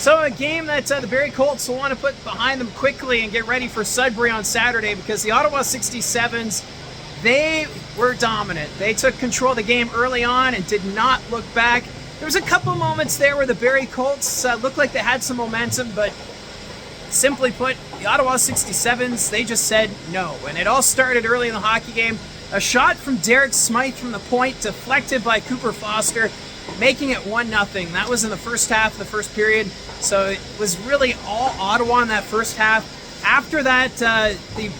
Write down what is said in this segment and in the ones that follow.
So a game that the Barrie Colts will want to put behind them quickly and get ready for Sudbury on Saturday, because the Ottawa 67's, they were dominant. They took control of the game early on and did not look back. There was a couple moments there where the Barrie Colts looked like they had some momentum, but simply put, the Ottawa 67's, they just said no. And it all started early in the hockey game. A shot from Derek Smythe from the point, deflected by Cooper Foster, making it 1-0. That was in the first half of the first period. So it was really all Ottawa in that first half. After that, the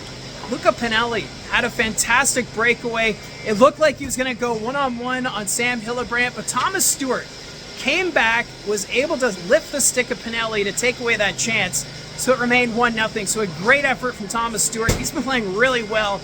Luca Pinelli had a fantastic breakaway. It looked like he was going to go one-on-one on Sam Hillebrand, but Thomas Stewart came back, was able to lift the stick of Pinelli to take away that chance. So it remained 1-0. So a great effort from Thomas Stewart. He's been playing really well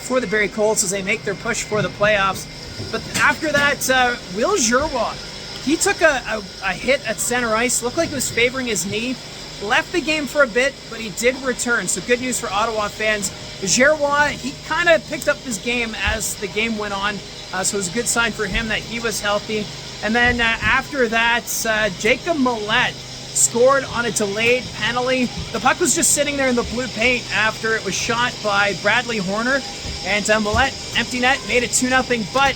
for the Barrie Colts as they make their push for the playoffs. But after that, Will Giroux, he took a hit at center ice. Looked like it was favoring his knee. Left the game for a bit, but he did return. So good news for Ottawa fans. Giroux, he kind of picked up his game as the game went on. So it was a good sign for him that he was healthy. And then after that, Jacob Millette scored on a delayed penalty. The puck was just sitting there in the blue paint after it was shot by Bradley Horner. And Millette, empty net, made it 2-0. But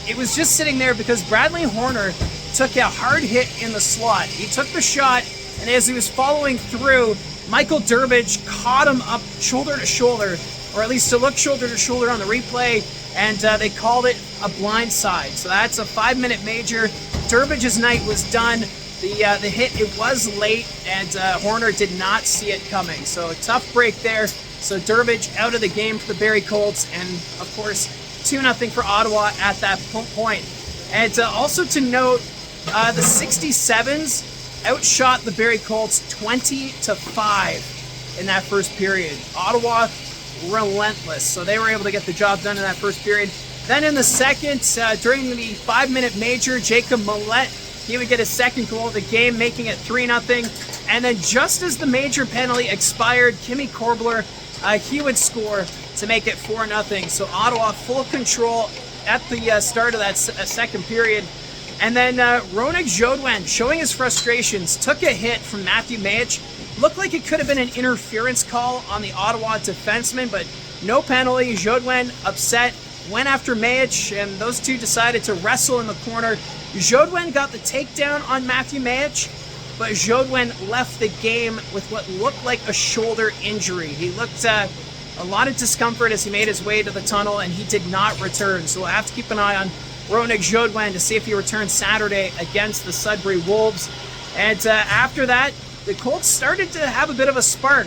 it was just sitting there because Bradley Horner took a hard hit in the slot. He took the shot, and as he was following through, Michael Durbridge caught him up shoulder to shoulder, or at least to look shoulder to shoulder on the replay, and they called it a blindside. So that's a 5-minute major. Durbridge's night was done. The hit, it was late, and Horner did not see it coming. So a tough break there. So Durbridge out of the game for the Barrie Colts, and of course 2-0 for Ottawa at that point. And also to note, the 67's outshot the Barrie Colts 20-5 in that first period. Ottawa relentless, so they were able to get the job done in that first period. Then in the second, during the 5-minute major, Jacob Millette, he would get his second goal of the game, making it 3-0. And then just as the major penalty expired, Kimmy Korbler, he would score to make it 4-0. So Ottawa full control at the start of that second period. And then Ronak Jodwen, showing his frustrations, took a hit from Matthew Mayich. Looked like it could have been an interference call on the Ottawa defenseman, but no penalty. Jodwen upset, went after Mayich, and those two decided to wrestle in the corner. Jodwen got the takedown on Matthew Mayich, but Jodwen left the game with what looked like a shoulder injury. He looked a lot of discomfort as he made his way to the tunnel, and he did not return. So we'll have to keep an eye on Ronak Jodwen to see if he returns Saturday against the Sudbury Wolves. And after that, the Colts started to have a bit of a spark.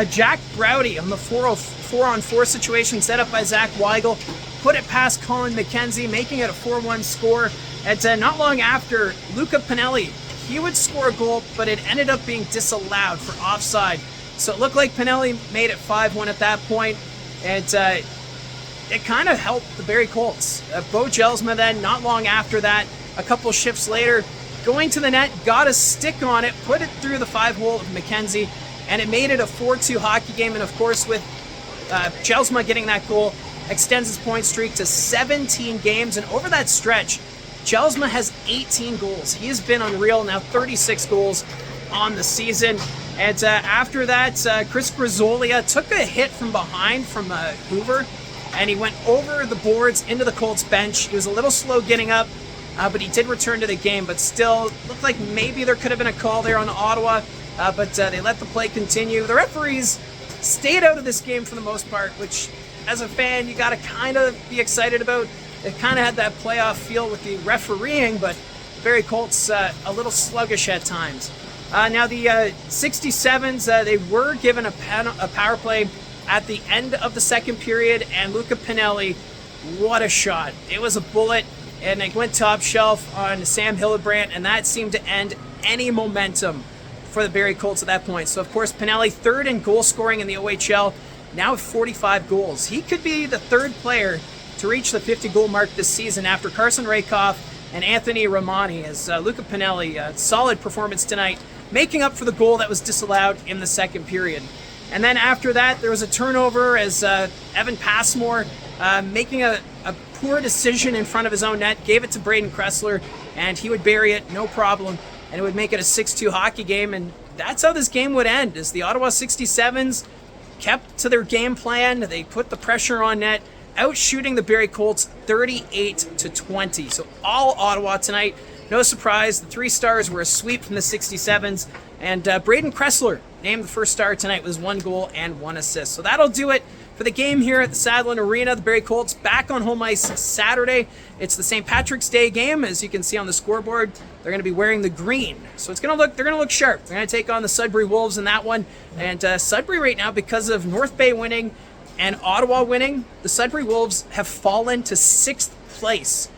Jack Browdy on the 4-on-4 situation set up by Zach Weigel, put it past Colin McKenzie, making it a 4-1 score. And not long after, Luca Pinelli, he would score a goal, but it ended up being disallowed for offside. So it looked like Pinelli made it 5-1 at that point, and it kind of helped the Barrie Colts. Bo Jelsma then, not long after that, a couple shifts later, going to the net, got a stick on it, put it through the 5-hole of McKenzie, and it made it a 4-2 hockey game. And of course, with Jelsma getting that goal, extends his point streak to 17 games. And over that stretch, Jelsma has 18 goals. He has been unreal, now 36 goals on the season. And after that, Chris Grazzolia took a hit from behind from Hoover, and he went over the boards into the Colts bench. He was a little slow getting up, but he did return to the game, but still looked like maybe there could have been a call there on Ottawa, but they let the play continue. The referees stayed out of this game for the most part, which as a fan, you got to kind of be excited about. It kind of had that playoff feel with the refereeing, but the Barrie Colts a little sluggish at times. Now the 67's, they were given a power play at the end of the second period, and Luca Pinelli, what a shot. It was a bullet, and it went top shelf on Sam Hillebrand, and that seemed to end any momentum for the Barrie Colts at that point. So, of course, Pinelli, third in goal scoring in the OHL, now with 45 goals. He could be the third player to reach the 50-goal mark this season after Carson Rakoff and Anthony Romani, as Luca Pinelli, solid performance tonight, making up for the goal that was disallowed in the second period. And then after that, there was a turnover as Evan Passmore, making a poor decision in front of his own net, gave it to Braden Kressler, and he would bury it, no problem. and it would make it a 6-2 hockey game. And that's how this game would end, as the Ottawa 67's kept to their game plan. They put the pressure on net, out shooting the Barrie Colts 38-20. So all Ottawa tonight. No surprise, the 3 stars were a sweep from the 67's. And Braden Kressler named the first star tonight with 1 goal and 1 assist. So that'll do it for the game here at the Sadlon Arena. The Barrie Colts back on home ice Saturday. It's the St. Patrick's Day game, as you can see on the scoreboard. They're going to be wearing the green, so they're going to look sharp. They're going to take on the Sudbury Wolves in that one. And Sudbury right now, because of North Bay winning and Ottawa winning, the Sudbury Wolves have fallen to 6th place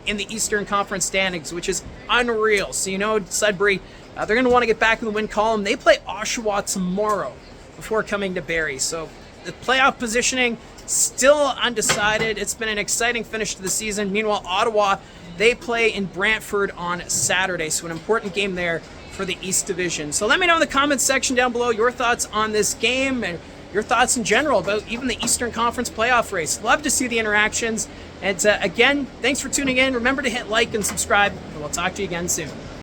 in the Eastern Conference standings, which is unreal. So you know Sudbury, they're going to want to get back in the win column. They play Oshawa tomorrow before coming to Barrie. So the playoff positioning still undecided. It's been an exciting finish to the season. Meanwhile, Ottawa, they play in Brantford on Saturday, so an important game there for the East Division. So let me know in the comments section down below your thoughts on this game and your thoughts in general about even the Eastern Conference playoff race. Love to see the interactions. And again, thanks for tuning in. Remember to hit like and subscribe, and we'll talk to you again soon.